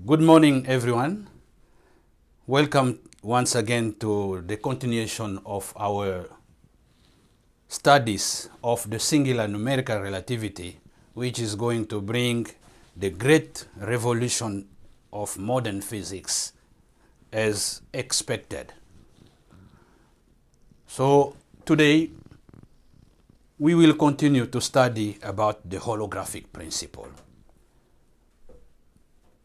Good morning, everyone. Welcome once again to the continuation of our studies of the singular numerical relativity, which is going to bring the great revolution of modern physics as expected. So today we will continue to study about the holographic principle.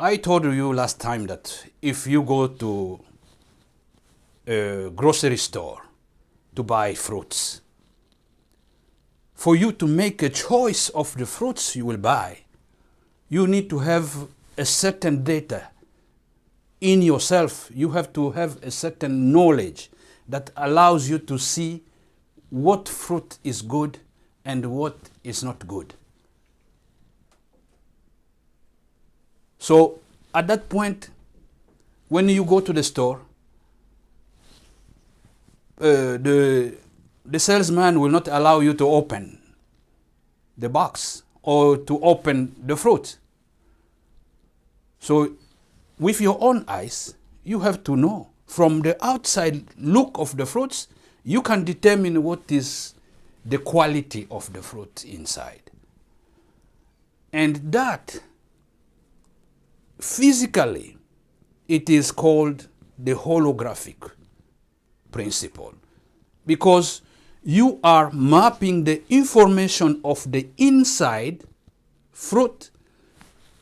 I told you last time that if you go to a grocery store to buy fruits, for you to make a choice of the fruits you will buy, you need to have a certain data in yourself. You have to have a certain knowledge that allows you to see what fruit is good and what is not good. So at that point, when you go to the store, the salesman will not allow you to open the box or to open the fruit. So with your own eyes, you have to know from the outside look of the fruits, you can determine what is the quality of the fruit inside. And that physically, it is called the holographic principle, because you are mapping the information of the inside fruit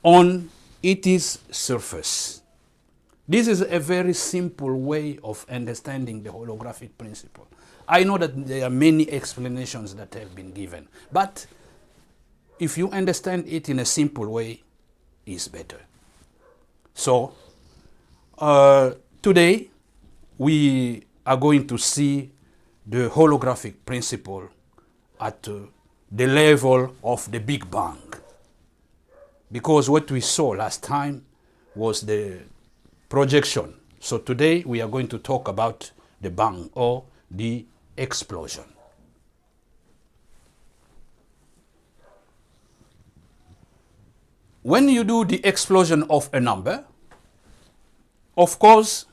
on its surface. This is a very simple way of understanding the holographic principle. I know that there are many explanations that have been given, but if you understand it in a simple way, it's better. So, today we are going to see the holographic principle at the level of the Big Bang. Because what we saw last time was the projection. So today we are going to talk about the bang or the explosion. When you do the explosion of a number, of course,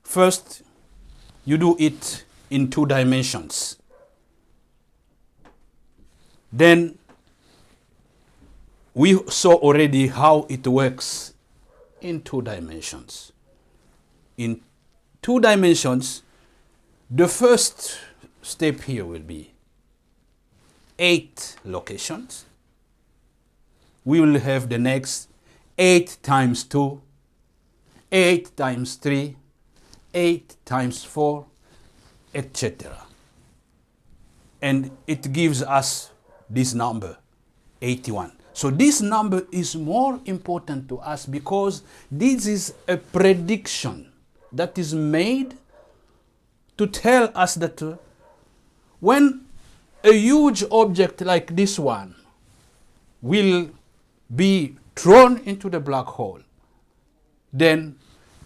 first you do it in 2 dimensions. Then we saw already how it works in 2 dimensions. In 2 dimensions, the first step here will be 8 locations. We will have the next 8 times 2, 8 times 3, 8 times 4, etc. And it gives us this number, 81. So this number is more important to us because this is a prediction that is made to tell us that when a huge object like this one will be thrown into the black hole, then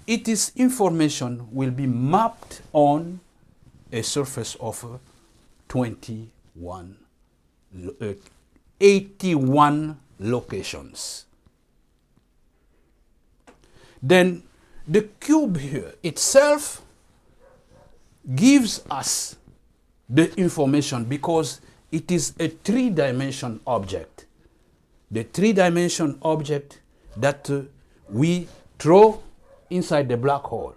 its information will be mapped on a surface of 81 locations. Then the cube here itself gives us the information because it is a 3-dimension object. The 3-dimension object that we throw inside the black hole.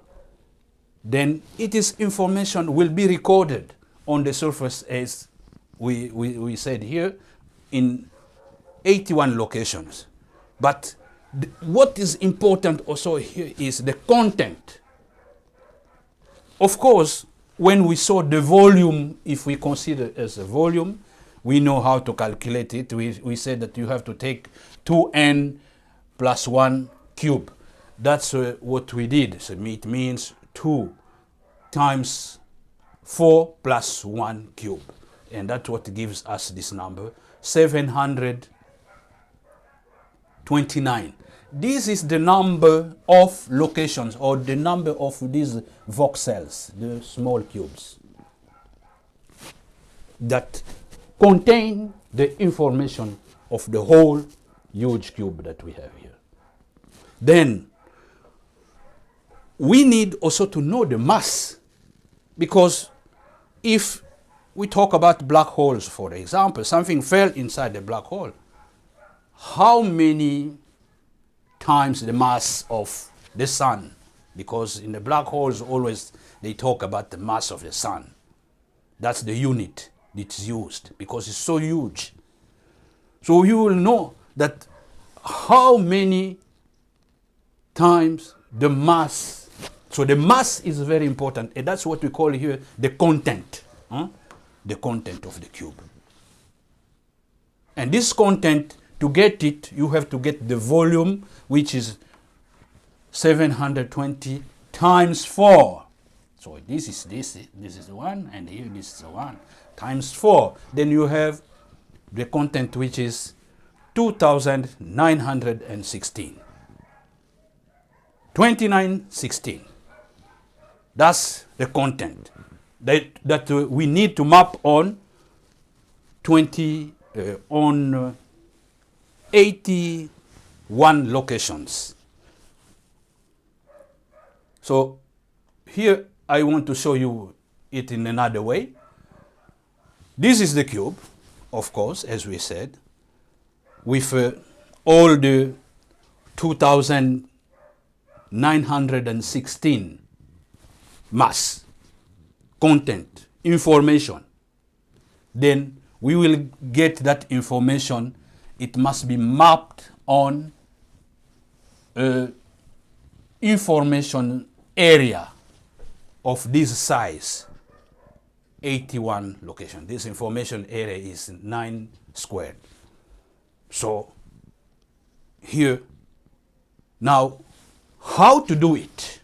Then its information will be recorded on the surface as we said here in 81 locations. But what is important also here is the content. Of course, when we saw the volume, if we consider as a volume, we know how to calculate it. We said that you have to take 2n plus 1 cube. That's what we did. So it means 2 times 4 plus 1 cube. And that's what gives us this number, 729. This is the number of locations or the number of these voxels, the small cubes, that contain the information of the whole huge cube that we have here. Then we need also to know the mass, because if we talk about black holes, for example, something fell inside the black hole, how many times the mass of the sun? Because in the black holes always they talk about the mass of the sun. That's the unit that's used because it's so huge. So you will know that how many times the mass. So the mass is very important, and that's what we call here the content. The content of the cube. And this content, to get it, you have to get the volume, which is 720 times 4. So this is the one, and here this is the one, times 4. Then you have the content, which is 2916. 2916. That's the content that we need to map on 81 locations. So here I want to show you it in another way. This is the cube, of course, as we said, with all the 2916 mass, content, information. Then we will get that information. It must be mapped on information area of this size, 81 location. This information area is 9 squared. So here, now, how to do it?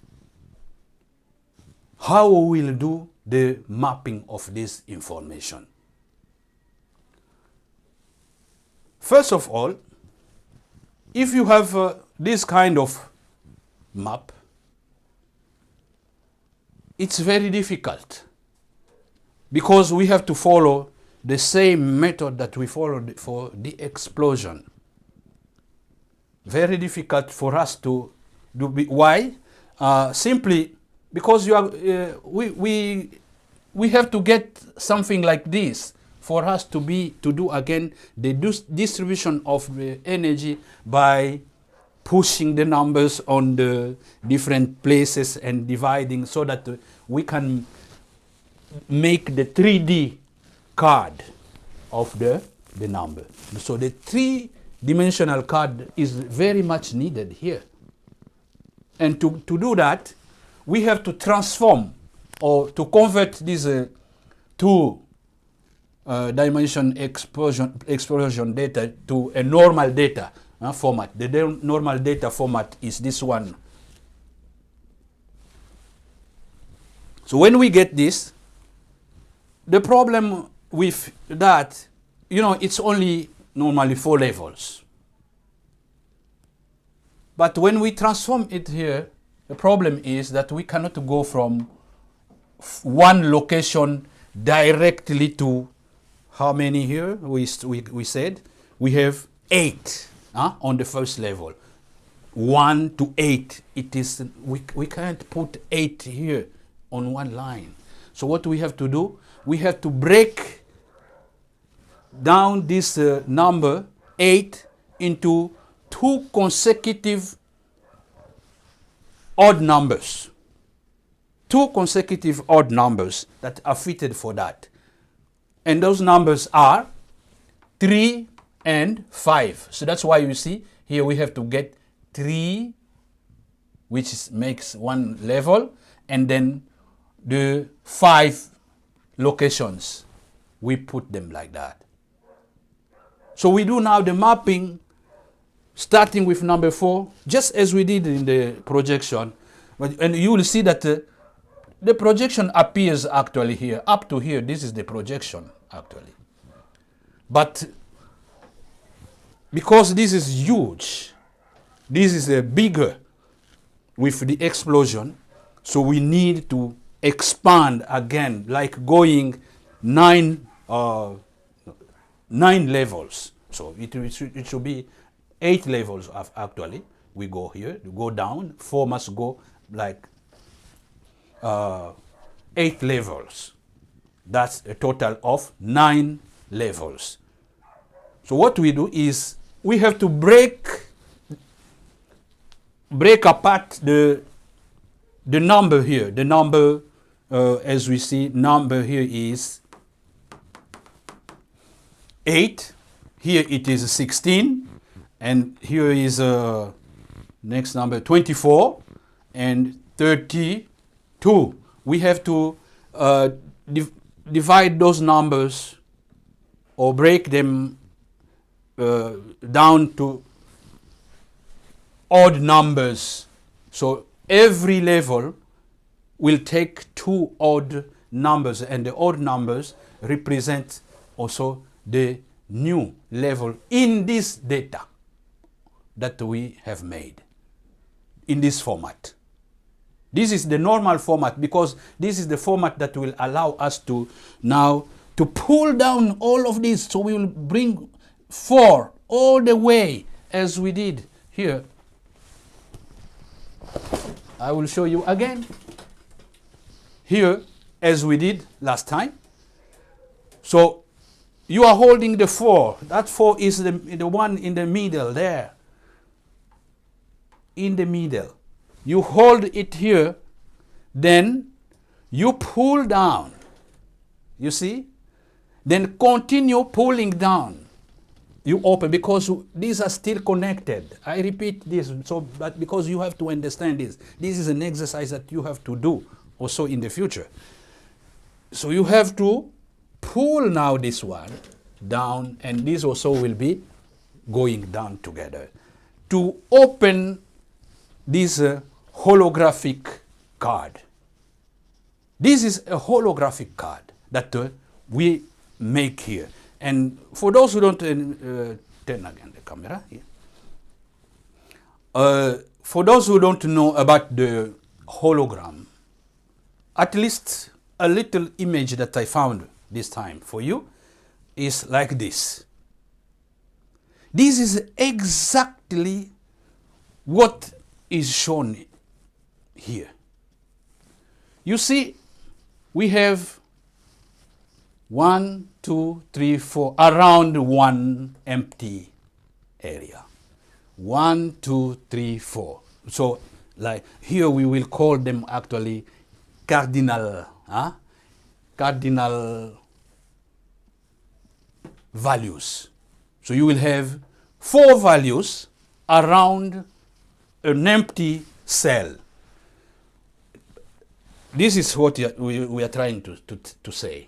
How we will do the mapping of this information? First of all, if you have this kind of map, it's very difficult because we have to follow the same method that we followed for the explosion. Very difficult for us to do. Why? Simply because you are, we have to get something like this for us to do again the distribution of the energy by pushing the numbers on the different places and dividing so that we can make the 3D card of the number. So the three-dimensional card is very much needed here. And to do that, we have to transform or to convert this two-dimension explosion data to a normal data format. The normal data format is this one. So when we get this, the problem with that, it's only normally 4 levels. But when we transform it here, the problem is that we cannot go from one location directly to how many here? We said we have 8 on the first level. 1 to 8. It is we can't put 8 here on one line. So what we have to do, we have to break down this number 8 into 2 consecutive odd numbers. 2 consecutive odd numbers that are fitted for that. And those numbers are 3 and 5. So that's why you see here we have to get 3, which makes one level, and then the 5 locations, we put them like that. So we do now the mapping starting with number 4, just as we did in the projection. And you will see that the projection appears actually here. Up to here, this is the projection actually. But because this is huge, this is bigger with the explosion, so we need to expand again, like going 9 levels. So it should be 8 levels of actually. We go here, we go down, 4 must go like 8 levels. That's a total of 9 levels. So what we do is we have to break apart the number here. The number, as we see, number here is 8. Here it is 16. And here is next number 24 and 32. We have to divide those numbers or break them down to odd numbers. So every level will take 2 odd numbers, and the odd numbers represent also the new level in this data that we have made in this format. This is the normal format because this is the format that will allow us to now to pull down all of this. So we will bring 4 all the way as we did here. I will show you again here as we did last time. So you are holding the 4. That 4 is the one in the middle there. In the middle. You hold it here, then you pull down. You see? Then continue pulling down. You open because these are still connected. I repeat this, but because you have to understand this. This is an exercise that you have to do also in the future. So you have to pull now this one down, and this also will be going down together to open this holographic card. This is a holographic card that we make here. And for those who don't, turn again the camera here. For those who don't know about the hologram, at least a little image that I found this time for you is like this. This is exactly what is shown here. You see, we have 1, 2, 3, 4, around one empty area. 1, 2, 3, 4. So, like here we will call them actually cardinal values. So you will have 4 values around an empty cell. This is what we are trying to say.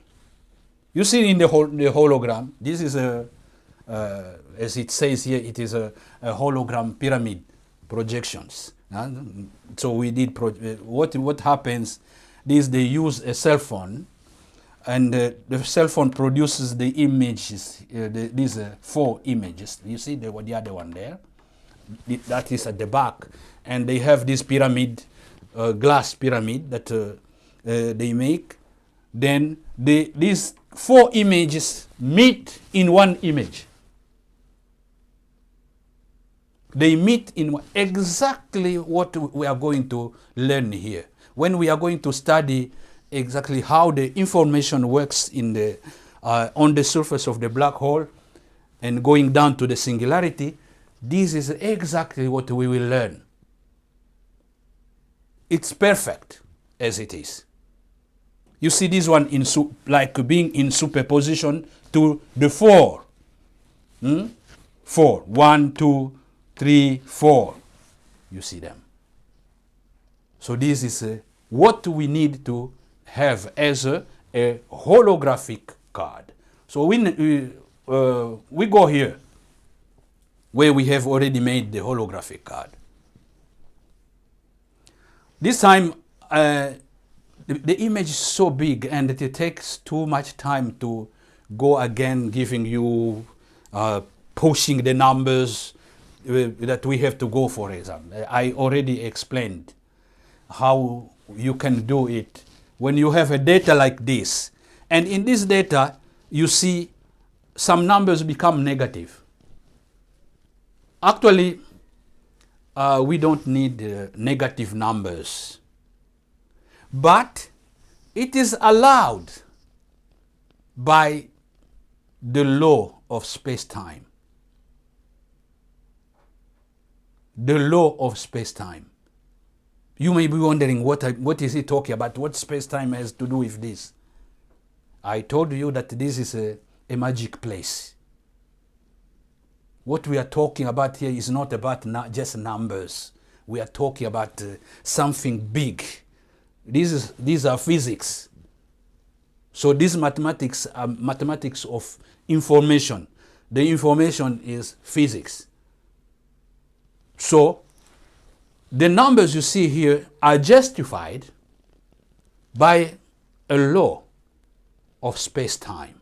You see in the hologram, this is as it says here, it is a hologram pyramid projections. So we did, what happens is they use a cell phone, and the cell phone produces the images, these 4 images. You see the other one there? That is at the back. And they have this pyramid, glass pyramid that they make. Then these 4 images meet in one image. They meet in exactly what we are going to learn here. When we are going to study exactly how the information works in the on the surface of the black hole and going down to the singularity, this is exactly what we will learn. It's perfect as it is. You see this one like being in superposition to the 4. 4. 1, 2, 3, 4. You see them. So this is what we need to have as a holographic card. So we go here where we have already made the holographic card. This time the image is so big and it takes too much time to go again giving you pushing the numbers that we have to go, for example. I already explained how you can do it when you have a data like this. And in this data, you see some numbers become negative. Actually, we don't need negative numbers. but it is allowed by the law of space-time. The law of space-time. You may be wondering, what is he talking about? What space-time has to do with this? I told you that this is a magic place. What we are talking about here is not about just numbers. We are talking about something big. These are physics. So these mathematics are mathematics of information. The information is physics. So the numbers you see here are justified by a law of space-time.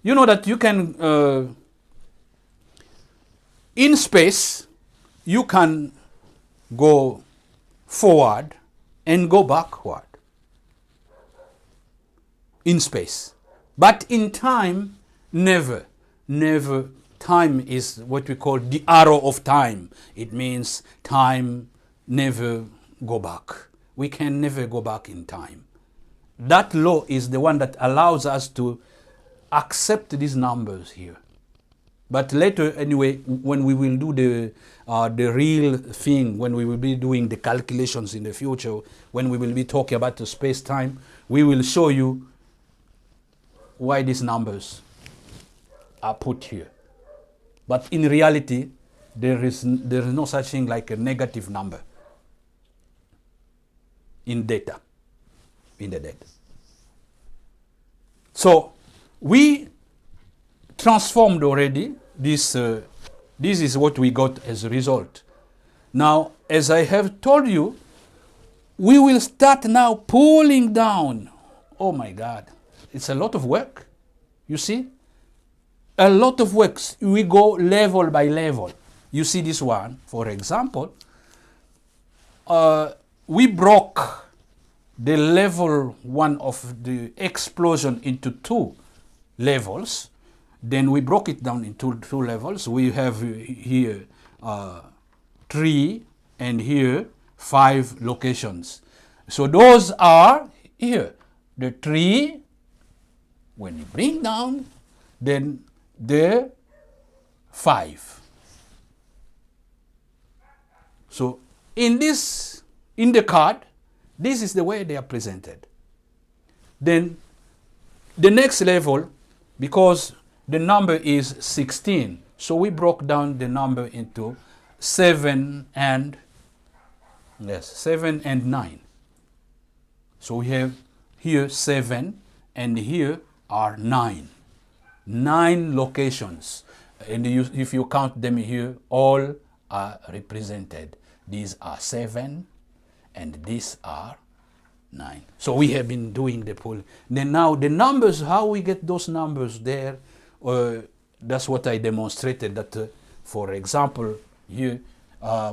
You know that you can, in space, you can go forward and go backward in space. But in time, never. Never. Time is what we call the arrow of time. It means time never go back. We can never go back in time. That law is the one that allows us to accept these numbers here. But later, anyway, when we will do the real thing, when we will be doing the calculations in the future, when we will be talking about the space-time, we will show you why these numbers are put here. But in reality, there is no such thing like a negative number in data, in the data. So we transformed already this. This is what we got as a result. Now, as I have told you, we will start now pulling down. Oh my God, it's a lot of work. You see? A lot of works. We go level by level. You see this one, for example, we broke the level 1 of the explosion into 2 levels. Then we broke it down into 2 levels. We have here 3 and here 5 locations. So those are here. The 3, when you bring down, then the 5. So in the card, this is the way they are presented. Then the next level, because the number is 16, so we broke down the number into 7 and 9. So we have here 7 and here are 9. 9 locations, and if you count them here, all are represented. These are 7 and these are 9. So we have been doing the pool. Then now the numbers, how we get those numbers there, that's what I demonstrated, that for example here,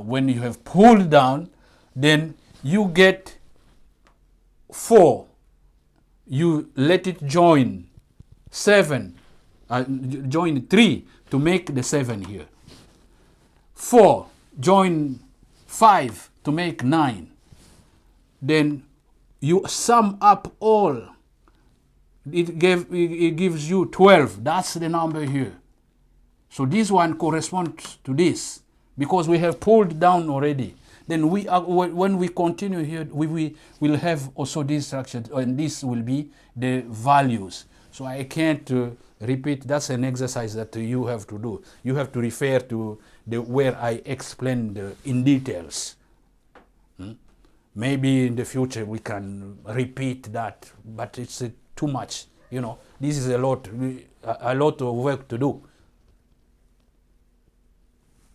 when you have pulled down, then you get 4. You let it join 7. Join 3 to make the 7 here. 4, join 5 to make 9. Then you sum up all. It gives you 12. That's the number here. So this one corresponds to this because we have pulled down already. Then when we continue here, we will have also this structure, and this will be the values. So I can't repeat. That's an exercise that you have to do. You have to refer to where I explained in details. Maybe in the future we can repeat that, but it's too much. You know, this is a lot of work to do.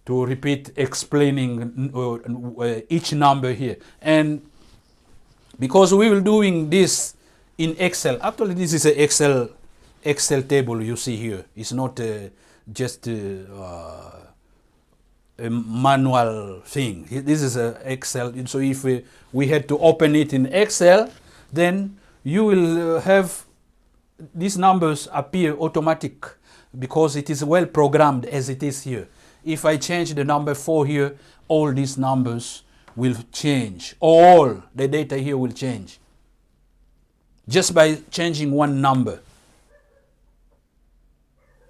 To repeat explaining each number here. And because we will doing this in Excel, actually this is an Excel table you see here. It's not just a manual thing. This is an Excel. So if we had to open it in Excel, then you will have these numbers appear automatic because it is well programmed as it is here. If I change the number 4 here, all these numbers will change. All the data here will change. Just by changing one number.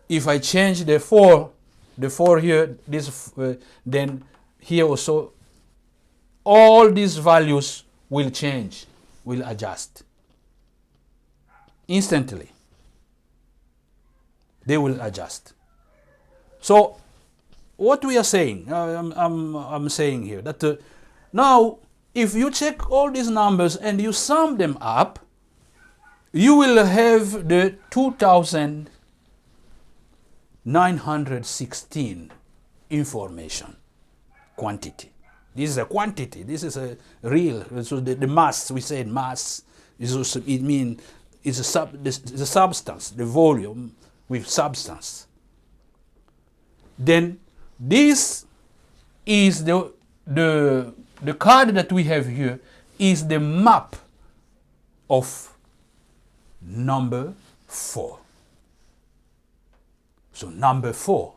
If I change the 4 here, this, then here also, all these values will change, will adjust. Instantly. They will adjust. So, what we are saying, I'm saying here, that now, if you check all these numbers and you sum them up, you will have the 2,916 information quantity. This is a quantity. This is a real. So the mass, we said mass, is also, it means it's the substance, the volume with substance. Then this is the card that we have here is the map of number 4. So number 4.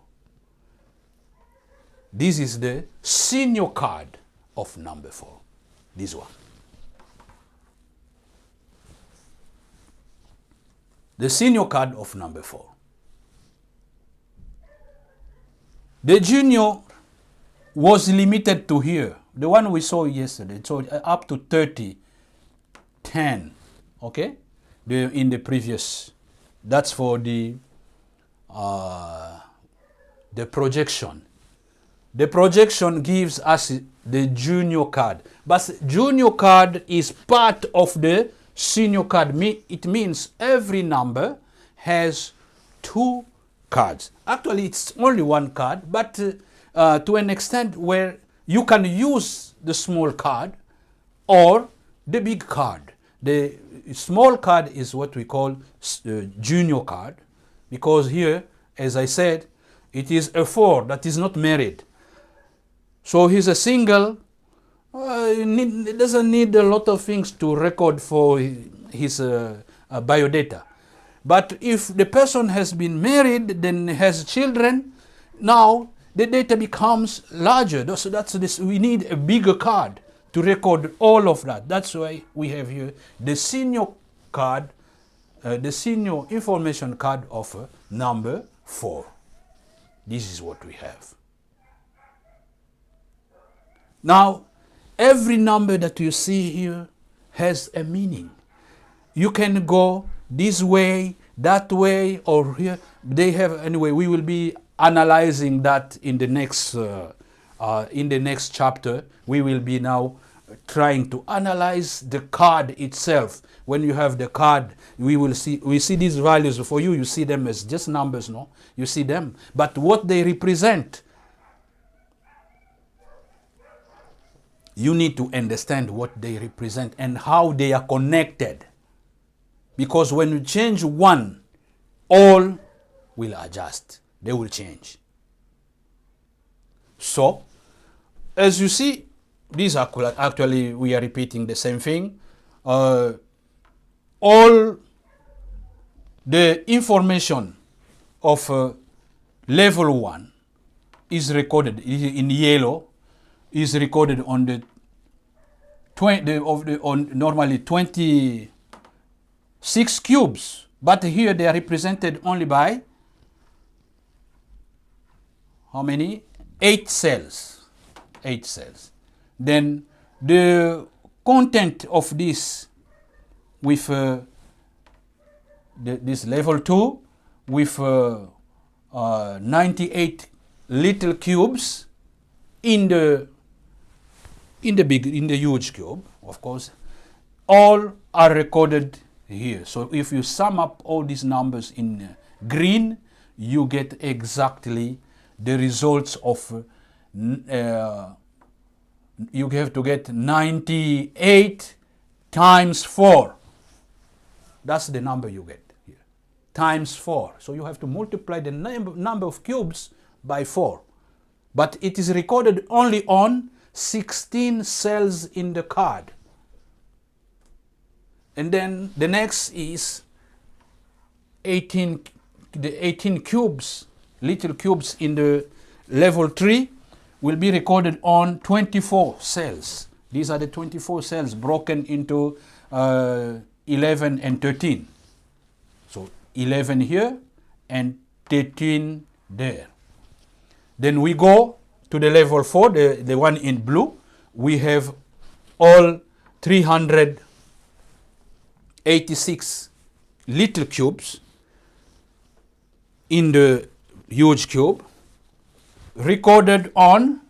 This is the senior card of number 4. This one. The senior card of number 4. The junior was limited to here. The one we saw yesterday. So up to 30, 10. Okay? In the previous. That's for the projection. The projection gives us the junior card. But junior card is part of the senior card. It means every number has 2 cards. Actually, it's only 1 card, but to an extent where you can use the small card or the big card. The small card is what we call junior card, because here, as I said, it is a 4 that is not married. So he's a single. It doesn't need a lot of things to record for his biodata. But if the person has been married, then has children, now the data becomes larger. So that's this. We need a bigger card to record all of that. That's why we have here the senior card, the senior information card of number 4. This is what we have. Now, every number that you see here has a meaning. You can go this way, that way, or here. They have, anyway, we will be analyzing that in the next chapter. We will be now trying to analyze the card itself. When you have the card, we see these values. For you, you see them as just numbers, no? You see them. But what they represent, you need to understand what they represent and how they are connected. Because when you change one, all will adjust. They will change. So, as you see, these are actually, we are repeating the same thing. All the information of level 1 is recorded in yellow, is recorded on the normally 26 cubes, but here they are represented only by how many? 8 cells. 8 cells. Then the content of this with this level 2 with 98 little cubes in the huge cube, of course, all are recorded here. So if you sum up all these numbers in green, you get exactly the results of you have to get 98 times 4. That's the number you get here. Times 4. So you have to multiply the number of cubes by 4. But it is recorded only on 16 cells in the card. And then the next is the 18 cubes, little cubes in the level 3 will be recorded on 24 cells. These are the 24 cells broken into 11 and 13. So 11 here and 13 there. Then we go to the level 4, the one in blue. We have all 386 little cubes in the huge cube, recorded on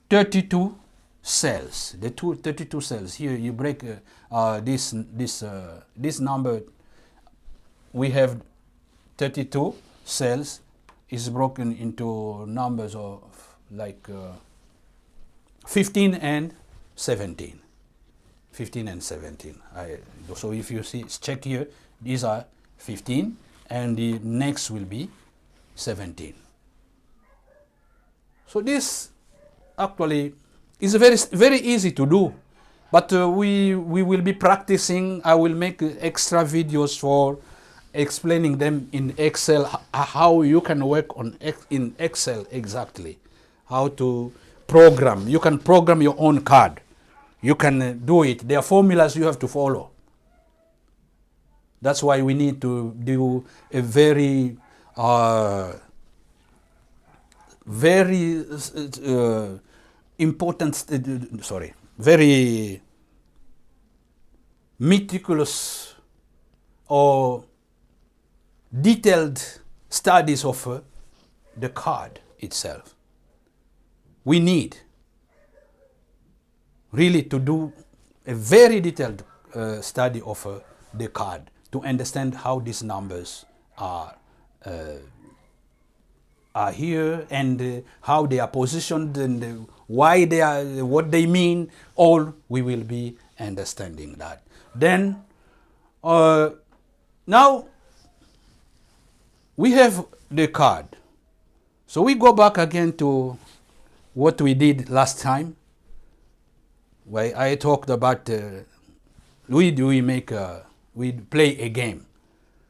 32 cells. The 32 cells. Here you break this number. We have 32 cells is broken into numbers of like 15 and 17. 15 and 17. So if you see, check here, these are 15 and the next will be 17. So this actually is very easy to do, but we will be practicing. I will make extra videos for explaining them in Excel, how you can work in Excel exactly, how to program. You can program your own card. You can do it. There are formulas you have to follow. That's why we need to do a very very meticulous or detailed studies of the card itself. We need really to do a very detailed study of the card to understand how these numbers are here and how they are positioned and why they are, what they mean. All we will be understanding that. Then now we have the card. So we go back again to what we did last time, where I talked about we play a game.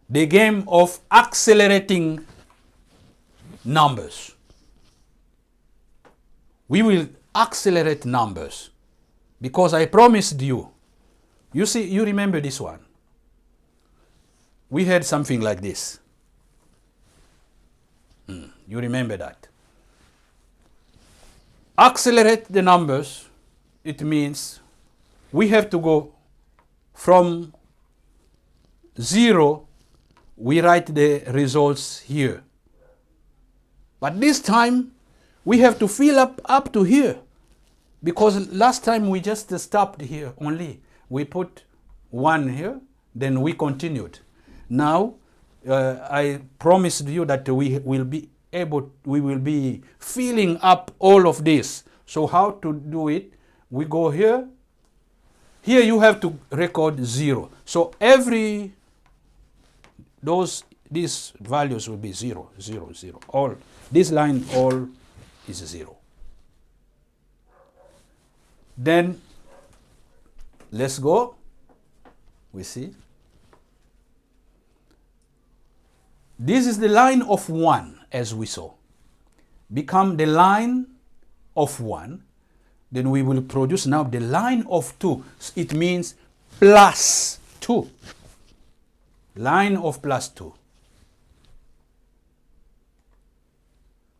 The game of accelerating numbers. We will accelerate numbers because I promised you. You see, you remember this one. We had something like this. You remember that. Accelerate the numbers, it means we have to go from 0, we write the results here. But this time, we have to fill up to here. Because last time we just stopped here only. We put 1 here, then we continued. Now, I promised you that we will be filling up all of this. So how to do it? We go here. Here you have to record 0. So these values will be 0, 0, 0. All this line all is 0. Then let's go. We see. This is the line of 1, as we saw. Become the line of 1. Then we will produce now the line of 2. It means plus 2. Line of plus 2.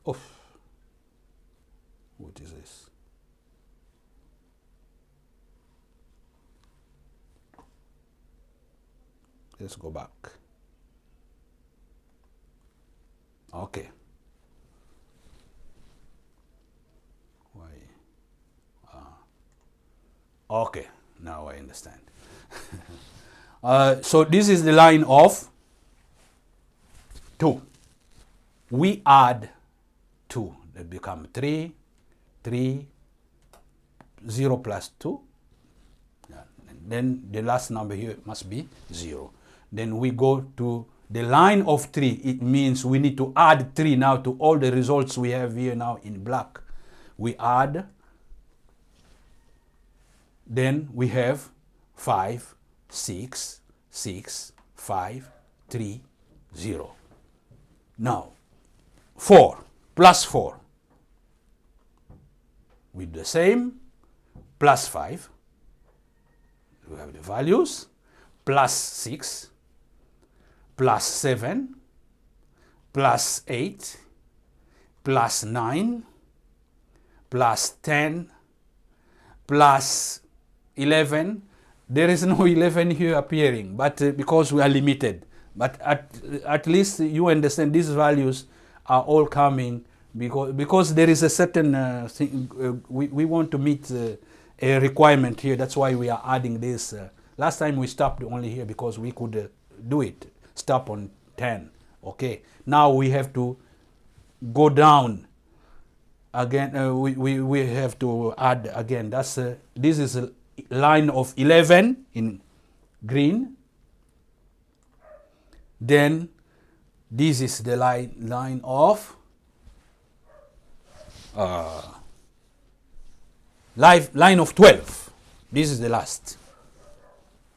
Oh, what is this? Let's go back. Okay. Why? Okay, now I understand. So this is the line of 2. We add 2. They become 3, 3, 0 plus 2. Yeah. And then the last number here must be 0. Then we go to the line of 3. It means we need to add 3 now to all the results we have here now in black. We add. Then we have 5, 6, 6, 5, 3, 0. Now, 4 plus 4. with the same, plus 5. We have the values, plus 6, plus 7, plus 8, plus 9, plus 10, plus 11. There is no 11 here appearing, but because we are limited. But at least you understand these values are all coming because there is a certain thing, we want to meet a requirement here. That's why we are adding this. Last time we stopped only here because we could do it. Stop on 10. Okay. Now we have to go down again. We have to add again. That's this is a line of 11 in green. Then this is the line of line of 12. This is the last.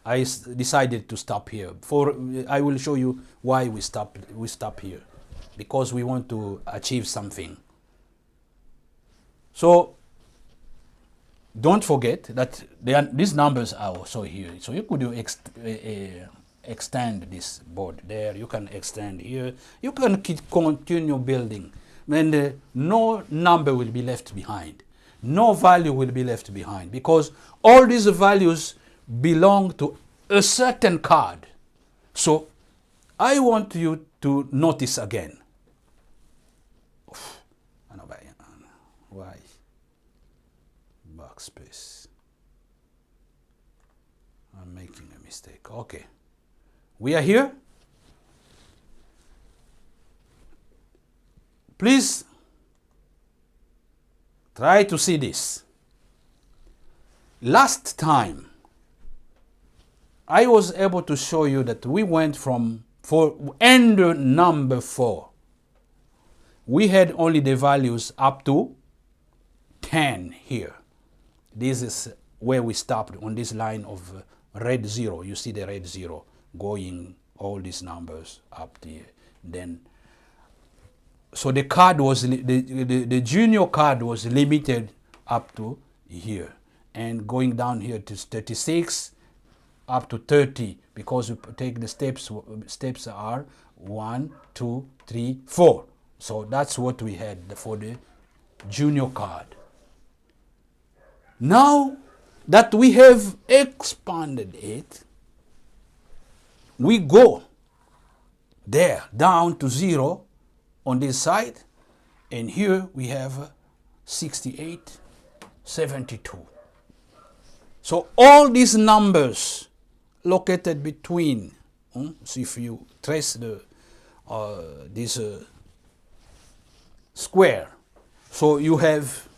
I decided to stop here. I will show you why we stop here, because we want to achieve something. So don't forget that these numbers are also here. So you could extend this board there. You can extend here. You can continue building, and no number will be left behind. No value will be left behind, because all these values belong to a certain card. So I want you to notice again. Why? Backspace. I'm making a mistake. Okay. We are here. Please try to see this. Last time, I was able to show you that we went from ender number 4. We had only the values up to 10 here. This is where we stopped on this line of red 0. You see the red 0 going all these numbers up there. Then, so the card was the junior card was limited up to here, and going down here to 36 up to 30, because we take the steps. Steps are 1, 2, 3, 4. So that's what we had for the junior card. Now that we have expanded it, we go there down to 0 on this side, and here we have 68, 72. So all these numbers located between, so if you trace this square, so you have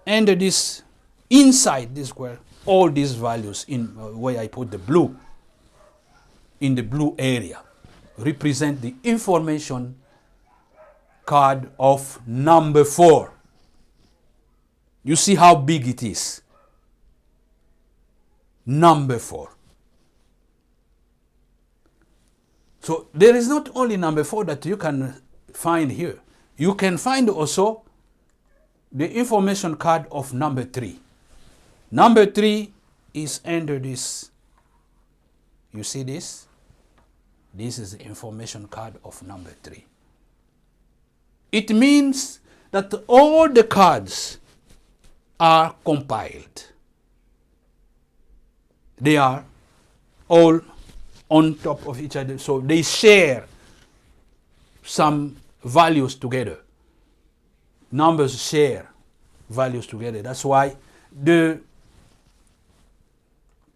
under this, inside this square, all these values in where I put the blue, in the blue area, represent the information card of number 4. You see how big it is. Number 4. So there is not only number 4 that you can find here. You can find also the information card of number 3. Number 3 is under this. You see this? This is the information card of number 3. It means that all the cards are compiled. They are all on top of each other, so they share some values together. Numbers share values together. That's why the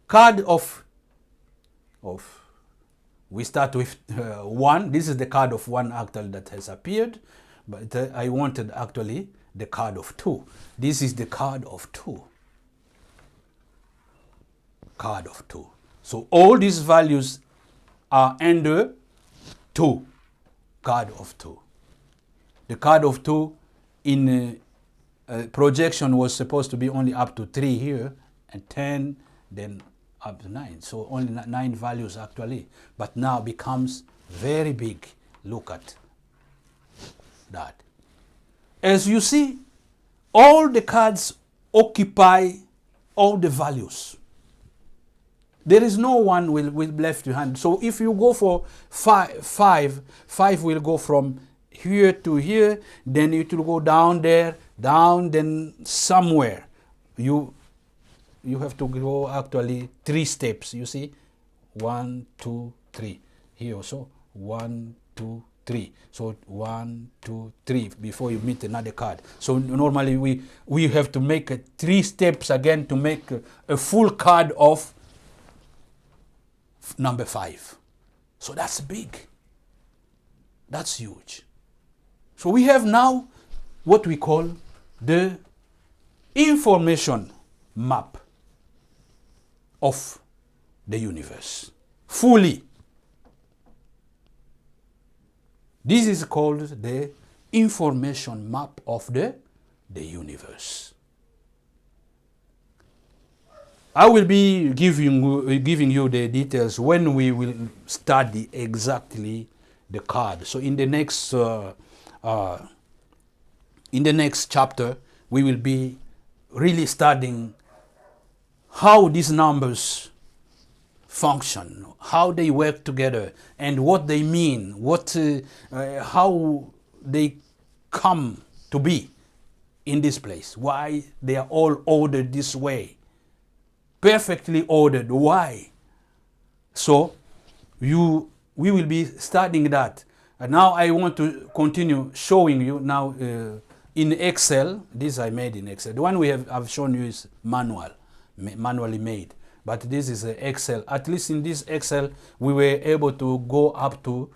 card of we start with 1. This is the card of 1 actually that has appeared, but I wanted actually the card of 2. This is the card of 2. Card of 2. So all these values are under 2. Card of 2. The card of 2 in projection was supposed to be only up to 3 here, and 10, then up to 9. So only 9 values actually, but now becomes very big. Look at that. As you see, all the cards occupy all the values. There is no one will left behind. So if you go for 5 will go from here to here, then it will go down there, down, then somewhere. You have to go actually 3 steps, you see. 1, 2, 3. Here also 1, 2, 3. So 1, 2, 3 before you meet another card. So normally we have to make 3 steps again to make a full card of number 5. So that's big. That's huge. So we have now what we call the information map of the universe. Fully. This is called the information map of the universe. I will be giving you the details when we will study exactly the card. So in the next chapter, we will be really studying how these numbers function, how they work together, and what they mean, how they come to be in this place, why they are all ordered this way. Perfectly ordered. Why? So we will be studying that. And now I want to continue showing you now in Excel. This I made in Excel. The one I've shown you is manually made. But this is Excel. At least in this Excel, we were able to go up to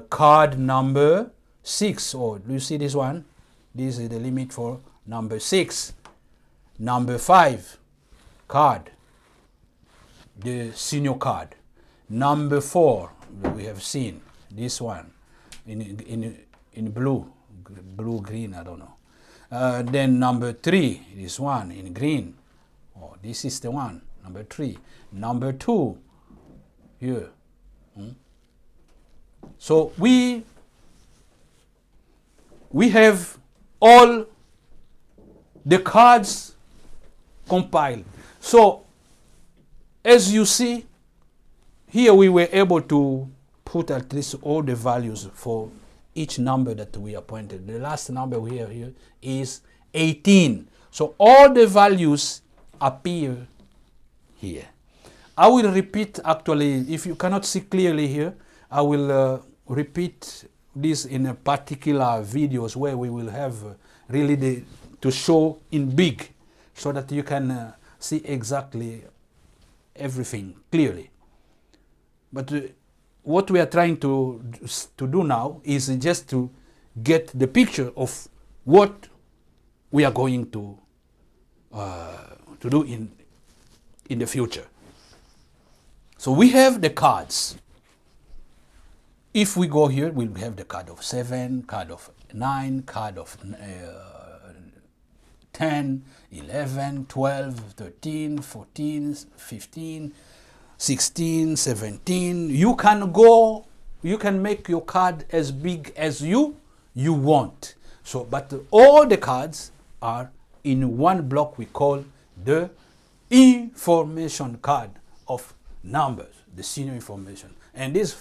card number 6. Oh, do you see this one? This is the limit for number 6. Number 5, card. The senior card. Number 4, we have seen this one in blue, green, I don't know. Then number 3, this one in green. Oh, this is the one, number 3. Number 2, here. So we have all the cards compiled. So as you see, here we were able to put at least all the values for each number that we appointed. The last number we have here is 18. So all the values appear here. I will repeat, actually, if you cannot see clearly here, I will repeat this in a particular videos where we will have really to show in big so that you can see exactly everything clearly. But what we are trying to do now is just to get the picture of what we are going to do in the future. So we have the cards. If we go here, we'll have the card of 7, card of 9, card of 10, 11, 12, 13, 14, 15, 16, 17. You can make your card as big as you want. So, but all the cards are in one block we call the information card of numbers, the senior information. And this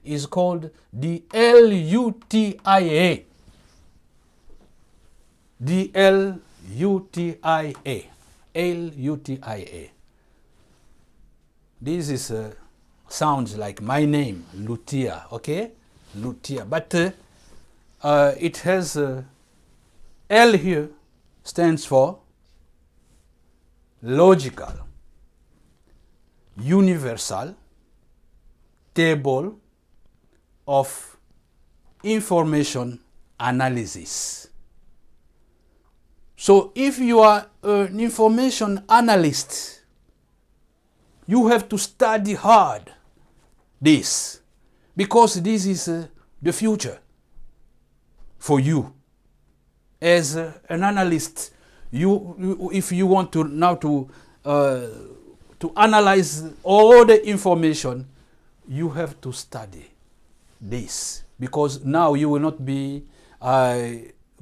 is called the LUTIA. The LUTIA. LUTIA. This is sounds like my name, Lutia, okay? Lutia. But it has L here stands for logical, universal, table of information analysis. So if you are an information analyst, you have to study hard this, because this is the future for you. As an analyst, if you want to now to analyze all the information, you have to study this, because now you will not be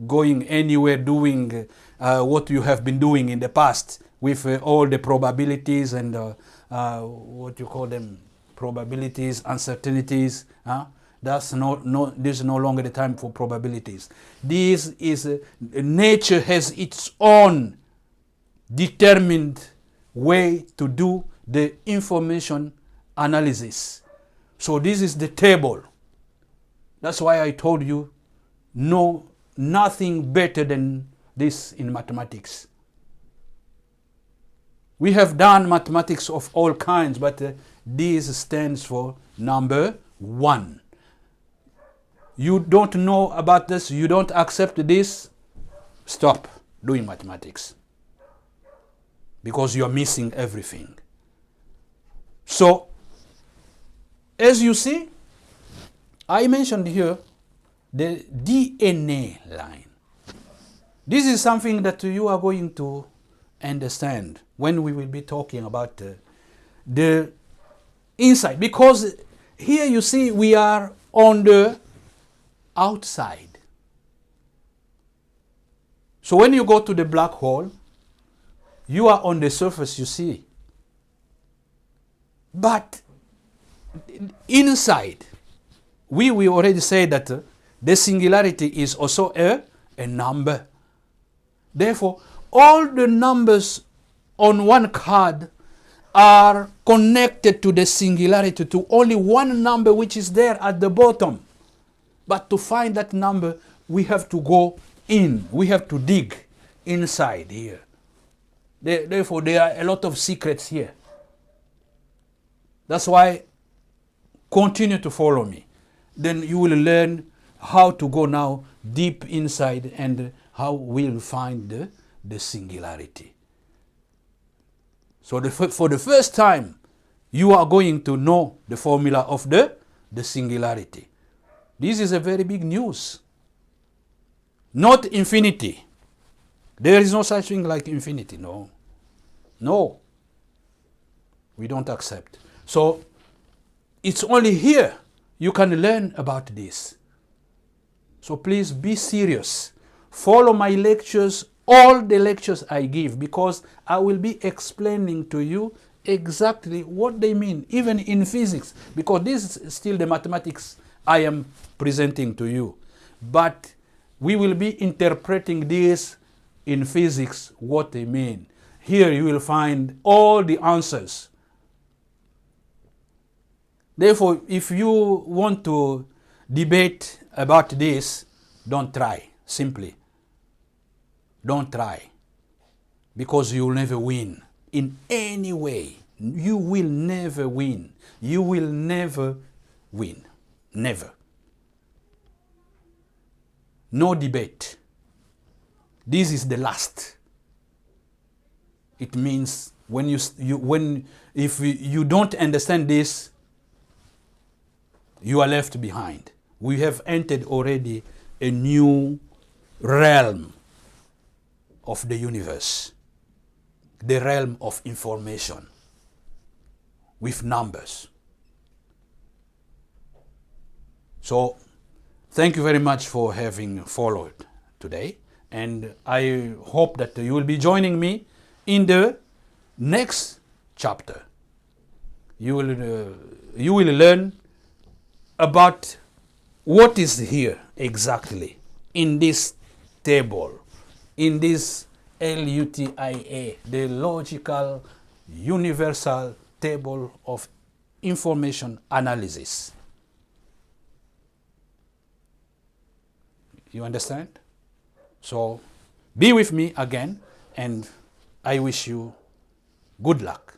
going anywhere doing what you have been doing in the past with all the probabilities and what you call them, probabilities, uncertainties. This is no longer the time for probabilities. This is nature has its own determined way to do the information analysis. So this is the table. That's why I told you nothing better than this in mathematics. We have done mathematics of all kinds, but this stands for number 1. You don't know about this, you don't accept this, stop doing mathematics, because you're missing everything. So, as you see, I mentioned here the DNA line. This is something that you are going to understand when we will be talking about the inside. Because here you see we are on the outside. So when you go to the black hole, you are on the surface, you see. But inside, we already say that the singularity is also a number. Therefore, all the numbers on one card are connected to the singularity, to only one number which is there at the bottom. But to find that number, we have to go in. We have to dig inside here. Therefore, there are a lot of secrets here. That's why continue to follow me. Then you will learn how to go now deep inside and how we'll find the singularity. So for the first time, you are going to know the formula of the singularity. This is a very big news. Not infinity. There is no such thing like infinity, no. No. We don't accept. So it's only here you can learn about this. So please be serious. Follow my lectures, all the lectures I give, because I will be explaining to you exactly what they mean, even in physics, because this is still the mathematics I am presenting to you. But we will be interpreting this in physics, what they mean. Here you will find all the answers. Therefore, if you want to debate about this, don't try, simply. Don't try, because you will never win in any way. You will never win. You will never win. Never. No debate. This is the last. It means if you don't understand this, you are left behind. We have entered already a new realm of the universe, the realm of information with numbers. So, thank you very much for having followed today, and I hope that you will be joining me in the next chapter. You will learn about what is here exactly in this table, in this LUTIA, the logical universal table of information analysis. You understand? So be with me again, and I wish you good luck.